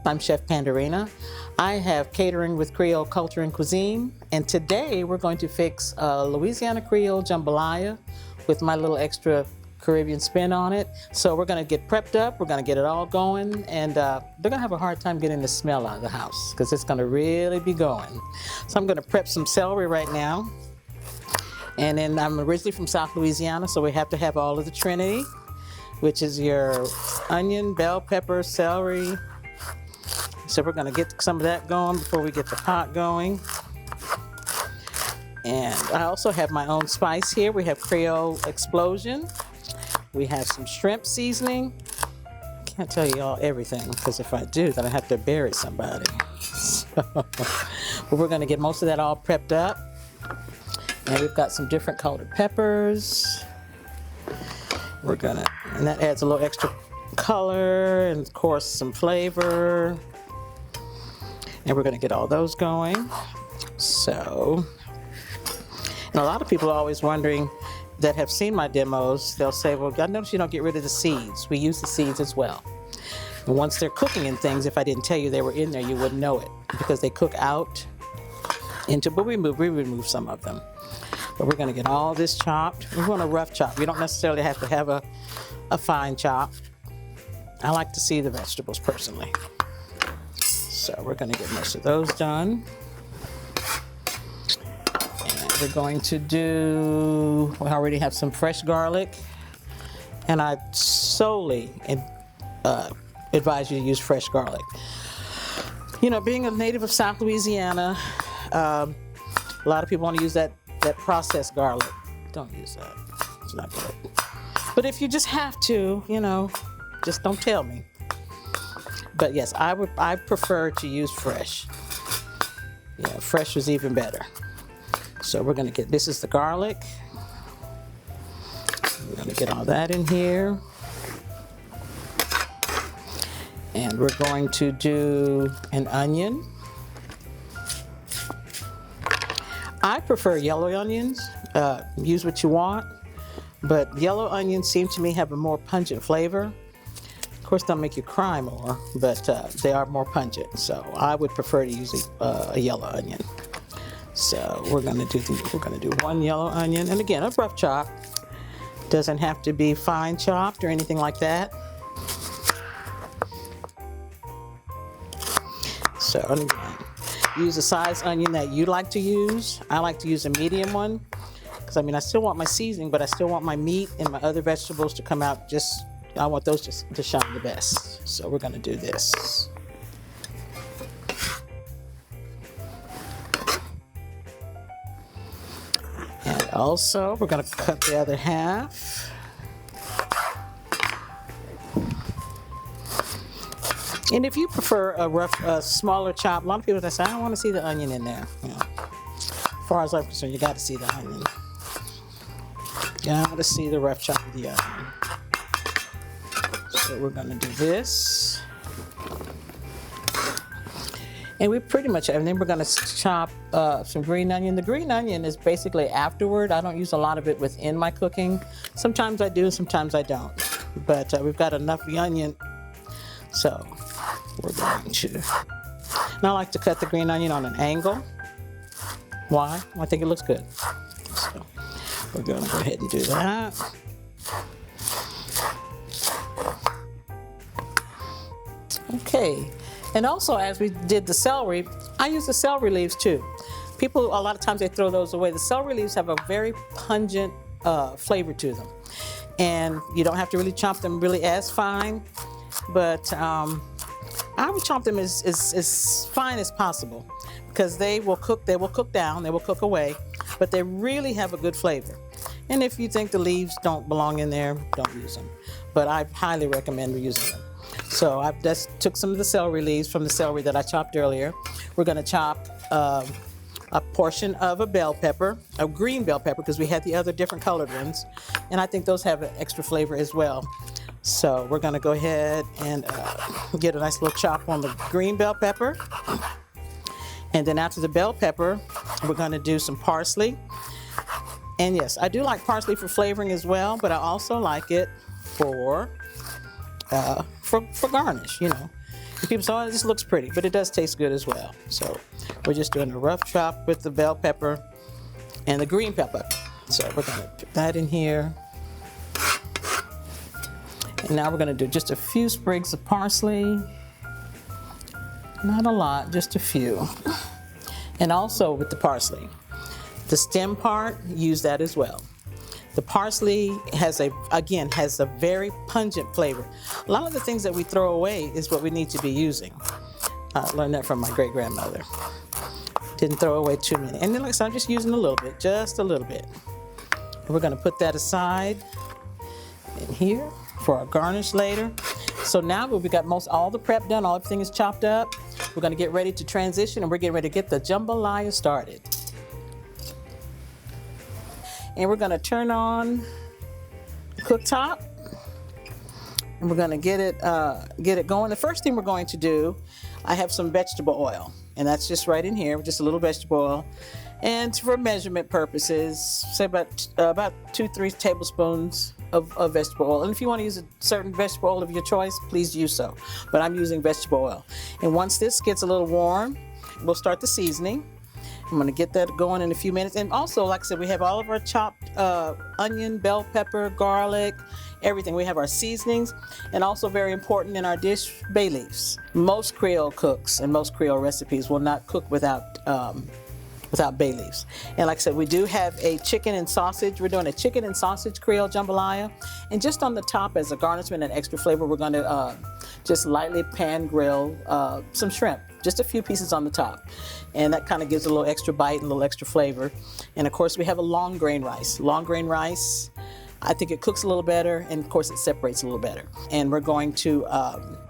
I'm Chef Panderina. I have Catering with Creole Culture and Cuisine, and today we're going to fix Louisiana Creole Jambalaya with my little extra Caribbean spin on it. So we're gonna get prepped up, we're gonna get it all going, and they're gonna have a hard time getting the smell out of the house because it's gonna really be going. So I'm gonna prep some celery right now. And then I'm originally from South Louisiana, so we have to have all of the Trinity, which is your onion, bell pepper, celery. So we're gonna get some of that going before we get the pot going. And I also have my own spice here. We have Creole Explosion. We have some shrimp seasoning. Can't tell you all everything, because if I do, then I have to bury somebody. So, but we're gonna get most of that all prepped up. And we've got some different colored peppers. And that adds a little extra color and of course some flavor. And we're gonna get all those going. So, and a lot of people are always wondering that have seen my demos, they'll say, well, I noticed you don't get rid of the seeds. We use the seeds as well. And once they're cooking in things, if I didn't tell you they were in there, you wouldn't know it because they cook out into, but we remove some of them. But we're gonna get all this chopped. We want a rough chop. You don't necessarily have to have a fine chop. I like to see the vegetables personally. So we're gonna get most of those done. And we're going to do, we already have some fresh garlic. And I solely advise you to use fresh garlic. You know, being a native of South Louisiana, a lot of people want to use that processed garlic. Don't use that. It's not good. But if you just have to, you know, just don't tell me. But yes, I prefer to use fresh. Yeah, fresh is even better. So we're gonna get, this is the garlic. We're gonna get all that in here. And we're going to do an onion. I prefer yellow onions. Use what you want, but yellow onions seem to me have a more pungent flavor. Of course, they'll make you cry more, but they are more pungent. So I would prefer to use a yellow onion. So we're gonna do one yellow onion, and again, a rough chop. Doesn't have to be fine chopped or anything like that. So and again, use the size onion that you like to use. I like to use a medium one because I still want my seasoning, but I still want my meat and my other vegetables to come out just, I want those to shine the best. So we're gonna do this. And also we're gonna cut the other half. And if you prefer a smaller chop, a lot of people that say, I don't want to see the onion in there. You know, as far as I'm concerned, you got to see the onion. You got to see the rough chop of the onion. So we're going to do this. And we pretty much, and then we're going to chop some green onion. The green onion is basically afterward. I don't use a lot of it within my cooking. Sometimes I do, sometimes I don't. But we've got enough of the onion. So we're going to, and I like to cut the green onion on an angle. Why? I think it looks good. So we're going to go ahead and do that. Okay, and also as we did the celery, I use the celery leaves too. People, a lot of times they throw those away. The celery leaves have a very pungent flavor to them. And you don't have to really chop them really as fine, but I would chop them as fine as possible because they will cook down, they will cook away, but they really have a good flavor. And if you think the leaves don't belong in there, don't use them. But I highly recommend using them. So I just took some of the celery leaves from the celery that I chopped earlier. We're gonna chop a portion of a bell pepper, a green bell pepper, because we had the other different colored ones. And I think those have an extra flavor as well. So we're gonna go ahead and get a nice little chop on the green bell pepper. And then after the bell pepper, we're gonna do some parsley. And yes, I do like parsley for flavoring as well, but I also like it for garnish, you know. People say, oh, this looks pretty, but it does taste good as well. So we're just doing a rough chop with the bell pepper and the green pepper. So we're gonna put that in here. And now we're gonna do just a few sprigs of parsley. Not a lot, just a few. And also with the parsley, the stem part, use that as well. The parsley has a very pungent flavor. A lot of the things that we throw away is what we need to be using. I learned that from my great-grandmother. Didn't throw away too many. And then like I said, I'm just using a little bit, just a little bit. And we're gonna put that aside in here for our garnish later. So now we got all the prep done, everything is chopped up. We're gonna get ready to transition, and we're getting ready to get the jambalaya started. And we're gonna turn on the cooktop, and we're gonna get it going. The first thing we're going to do, I have some vegetable oil, and that's just right in here, just a little vegetable oil. And for measurement purposes, say about 2-3 tablespoons of vegetable oil. And if you want to use a certain vegetable oil of your choice, please use so. But I'm using vegetable oil. And once this gets a little warm, we'll start the seasoning. I'm gonna get that going in a few minutes. And also, like I said, we have all of our chopped onion, bell pepper, garlic, everything. We have our seasonings, and also very important in our dish, bay leaves. Most Creole cooks and most Creole recipes will not cook without bay leaves. And like I said, we do have a chicken and sausage. We're doing a chicken and sausage Creole jambalaya. And just on the top as a garnishment and extra flavor, we're gonna just lightly pan grill some shrimp. Just a few pieces on the top. And that kind of gives a little extra bite and a little extra flavor. And of course we have a long grain rice. Long grain rice, I think it cooks a little better, and of course it separates a little better. And we're going to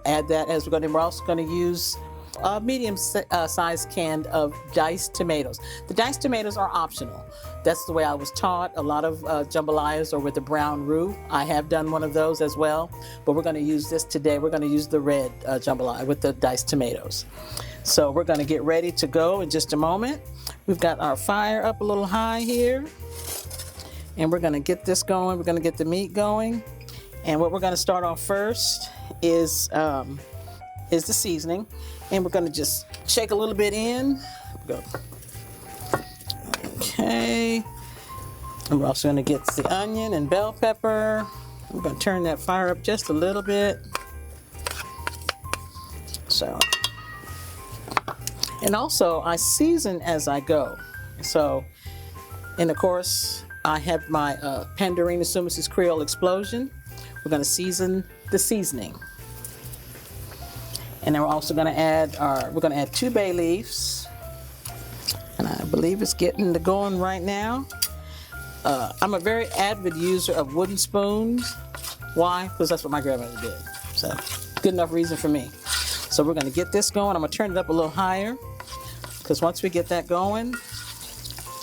add that we're also gonna use a medium-sized can of diced tomatoes. The diced tomatoes are optional. That's the way I was taught. A lot of jambalayas are with the brown roux. I have done one of those as well, but we're going to use this today. We're going to use the red jambalaya with the diced tomatoes. So we're going to get ready to go in just a moment. We've got our fire up a little high here, and we're going to get this going. We're going to get the meat going, and what we're going to start off first is the seasoning. And we're gonna just shake a little bit in. Okay. And we're also gonna get the onion and bell pepper. We're gonna turn that fire up just a little bit. So, and also I season as I go. So, and of course, I have my Panderina Soumas Creole Explosion. We're gonna season the seasoning. And then we're also going to add 2 bay leaves, and I believe it's getting going right now. I'm a very avid user of wooden spoons. Why? Because that's what my grandmother did. So good enough reason for me. So we're going to get this going. I'm going to turn it up a little higher, because once we get that going,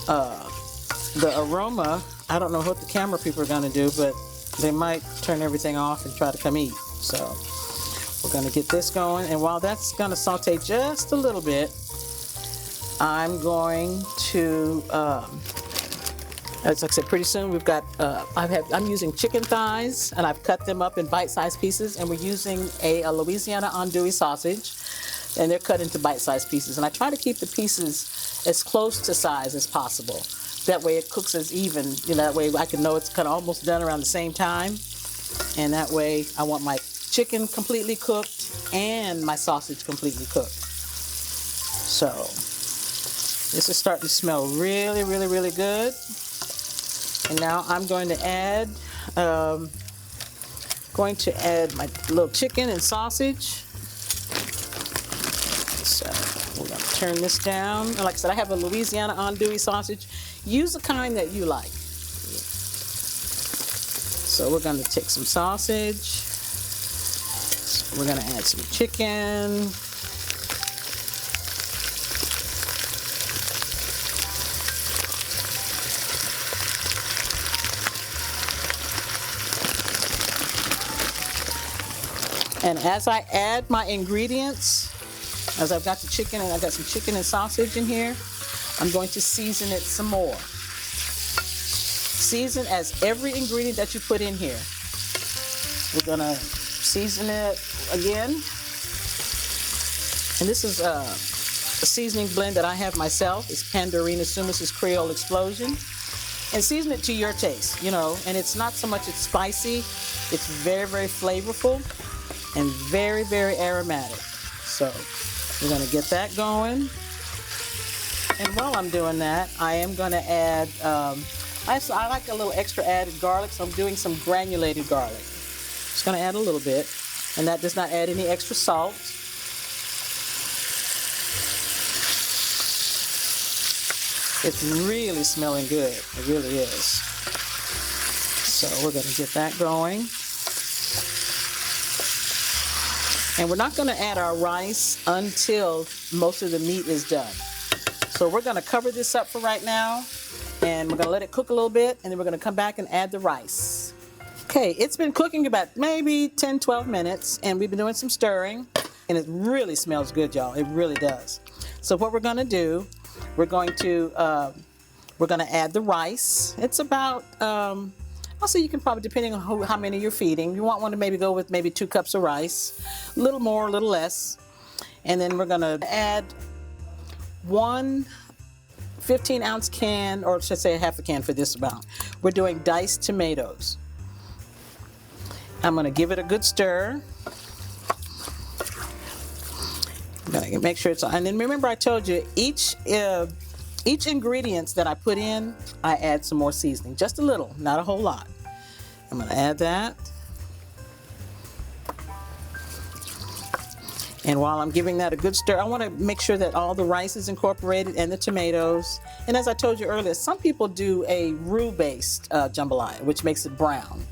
the aroma, I don't know what the camera people are going to do, but they might turn everything off and try to come eat. So we're going to get this going, and while that's going to saute just a little bit, I'm going to, as I said, pretty soon we've got, I'm using chicken thighs, and I've cut them up in bite-sized pieces, and we're using a Louisiana andouille sausage, and they're cut into bite-sized pieces. And I try to keep the pieces as close to size as possible. That way it cooks as even, that way I can know it's kind of almost done around the same time. And that way I want my chicken completely cooked and my sausage completely cooked. So this is starting to smell really, really, really good. And now I'm going to add my little chicken and sausage. So we're going to turn this down. And like I said, I have a Louisiana andouille sausage. Use the kind that you like. So we're going to take some sausage. We're going to add some chicken. And as I add my ingredients, as I've got the chicken and I've got some chicken and sausage in here, I'm going to season it some more. Season as every ingredient that you put in here. We're going to season it again. And this is a seasoning blend that I have myself. It's Panderina Soumas' Creole Explosion. And season it to your taste, you know, and it's not so much it's spicy, it's very, very flavorful and very, very aromatic. So we're gonna get that going. And while I'm doing that, I am gonna add, I like a little extra added garlic, so I'm doing some granulated garlic. Just gonna add a little bit, and that does not add any extra salt. It's really smelling good. It really is. So we're going to get that going. And we're not going to add our rice until most of the meat is done. So we're going to cover this up for right now. And we're going to let it cook a little bit. And then we're going to come back and add the rice. Okay, it's been cooking about maybe 10, 12 minutes. And we've been doing some stirring. And it really smells good, y'all. It really does. So what we're going to do, we're going to add the rice. It's about, I'll say you can probably, depending on how many you're feeding, you want one to maybe go with maybe 2 cups of rice, a little more, a little less. And then we're going to add 1 15-ounce can, or should I say a half a can for this amount. We're doing diced tomatoes. I'm going to give it a good stir. I'm going to make sure it's on. And then remember I told you each ingredient that I put in, I add some more seasoning. Just a little, not a whole lot. I'm going to add that. And while I'm giving that a good stir, I want to make sure that all the rice is incorporated and the tomatoes. And as I told you earlier, some people do a roux-based jambalaya, which makes it brown.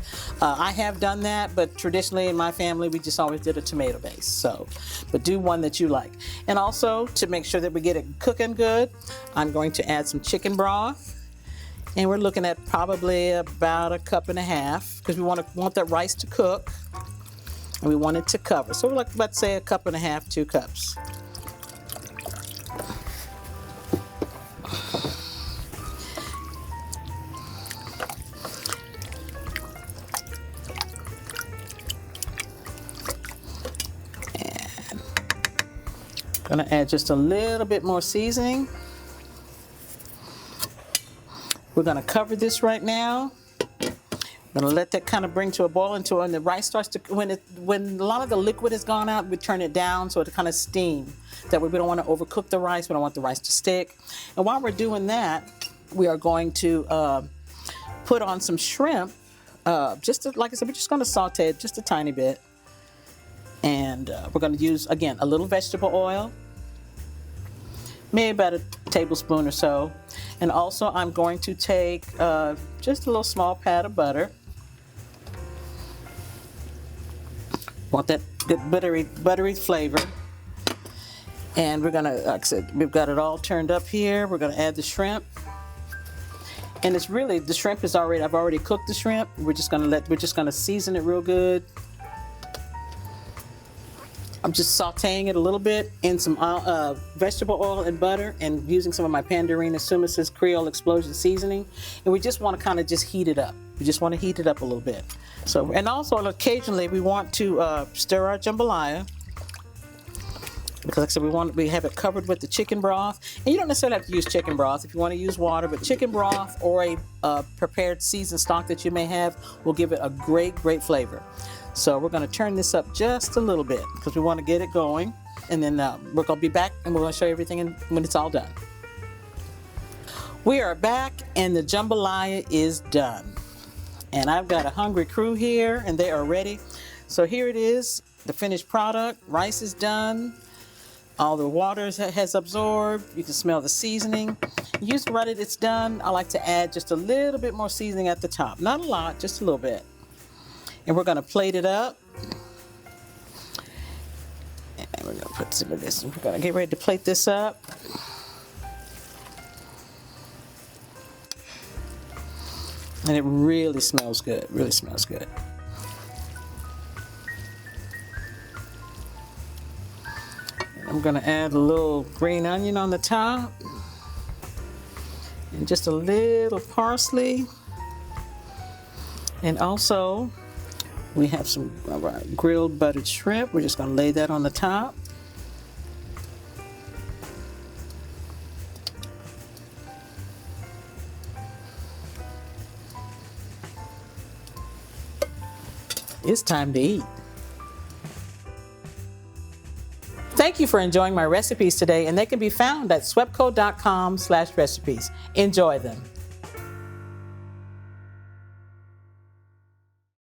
I have done that, but traditionally in my family, we just always did a tomato base. So, but do one that you like. And also, to make sure that we get it cooking good, I'm going to add some chicken broth. And we're looking at probably about 1.5 cups, because we want that rice to cook. And we want it to cover. So we're like, let's say 1.5 cups, 2 cups. And I'm gonna add just a little bit more seasoning. We're gonna cover this right now. I'm gonna let that kind of bring to a boil until when the rice starts to, when a lot of the liquid has gone out, we turn it down so it kind of steam. That way we don't want to overcook the rice, we don't want the rice to stick. And while we're doing that, we are going to put on some shrimp. Like I said, we're just gonna saute it just a tiny bit. And we're gonna use, again, a little vegetable oil. Maybe about a tablespoon or so. And also I'm going to take just a little small pat of butter. Want that good buttery flavor. And we're gonna, like I said, we've got it all turned up here. We're gonna add the shrimp. And it's really, the shrimp is already, I've already cooked the shrimp. We're just gonna season it real good. I'm just sauteing it a little bit in some vegetable oil and butter, and using some of my Panderina Soumas' Creole Explosion seasoning. And we just want to kind of just heat it up. We just want to heat it up a little bit. So, and also occasionally we want to stir our jambalaya, because like I said, we have it covered with the chicken broth. And you don't necessarily have to use chicken broth if you want to use water, but chicken broth or a prepared seasoned stock that you may have will give it a great flavor. So we're going to turn this up just a little bit because we want to get it going. And then we're going to be back and we're going to show you everything when it's all done. We are back and the jambalaya is done. And I've got a hungry crew here and they are ready. So here it is, the finished product. Rice is done. All the water has absorbed. You can smell the seasoning. Usually right as it's done, I like to add just a little bit more seasoning at the top. Not a lot, just a little bit. And we're going to plate it up. And we're going to put some of this. We're going to get ready to plate this up. And it really smells good. Really smells good. And I'm going to add a little green onion on the top. And just a little parsley. And also, we have some grilled buttered shrimp. We're just going to lay that on the top. It's time to eat. Thank you for enjoying my recipes today, and they can be found at swepco.com/recipes. Enjoy them.